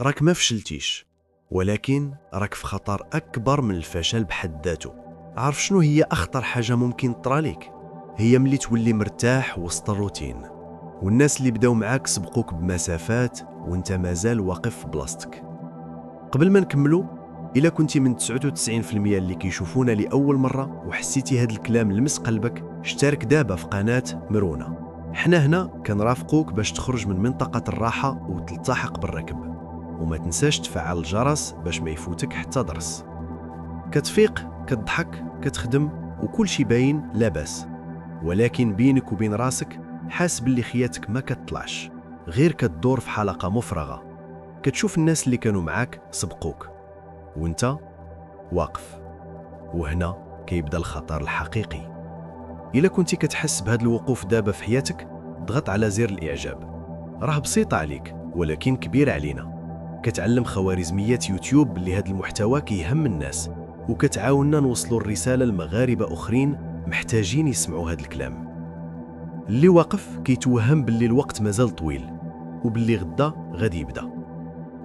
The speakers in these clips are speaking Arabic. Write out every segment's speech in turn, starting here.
راك ما فشلتيش، ولكن راك في خطر أكبر من الفشل بحد ذاته. عارف شنو هي أخطر حاجة ممكن تطراليك؟ هي ملي تولي مرتاح وسط الروتين، والناس اللي بداو معاك سبقوك بمسافات وانت مازال واقف في بلاصتك. قبل ما نكملو، إلا كنتي من 99% اللي كيشوفونا لأول مرة وحسيتي هاد الكلام لمس قلبك، اشترك دابا في قناة مرونة. حنا هنا كنرافقوك باش تخرج من منطقة الراحة وتلتحق بالركب، وما تنساش تفعل الجرس باش ما يفوتك حتى درس. كتفيق، كتضحك، كتخدم، وكل شي باين لاباس، ولكن بينك وبين راسك حاس باللي خياتك ما كتطلعش، غير كتدور في حلقة مفرغة. كتشوف الناس اللي كانوا معاك سبقوك وانت واقف. وهنا كيبدا الخطر الحقيقي. إلا كنتي كتحس بهذا الوقوف دابا في حياتك، ضغط على زر الإعجاب. راه بسيطة عليك ولكن كبير علينا. كتعلم خوارزميات يوتيوب اللي هذا المحتوى كيهم الناس، وكتعاوننا نوصلوا الرسالة لمغاربة أخرين محتاجين يسمعوا هذا الكلام. اللي واقف كيتوهم باللي الوقت مازال طويل وباللي غدا غادي يبدا،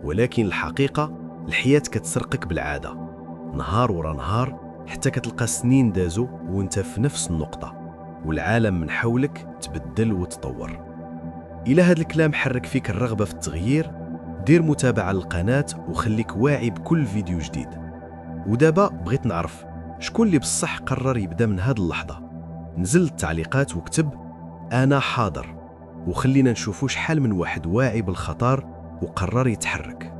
ولكن الحقيقة الحياة كتسرقك بالعادة، نهار ورا نهار، حتى كتلقى سنين دازو وانت في نفس النقطة، والعالم من حولك تبدل وتطور. إلى هذا الكلام حرك فيك الرغبة في التغيير، دير متابعة للقناة وخليك واعي بكل فيديو جديد. ودابا بغيت نعرف شكون اللي بصح قرر يبدا من هذه اللحظة. نزل التعليقات وكتب أنا حاضر، وخلينا نشوفوا شحال من واحد واعي بالخطر وقرر يتحرك.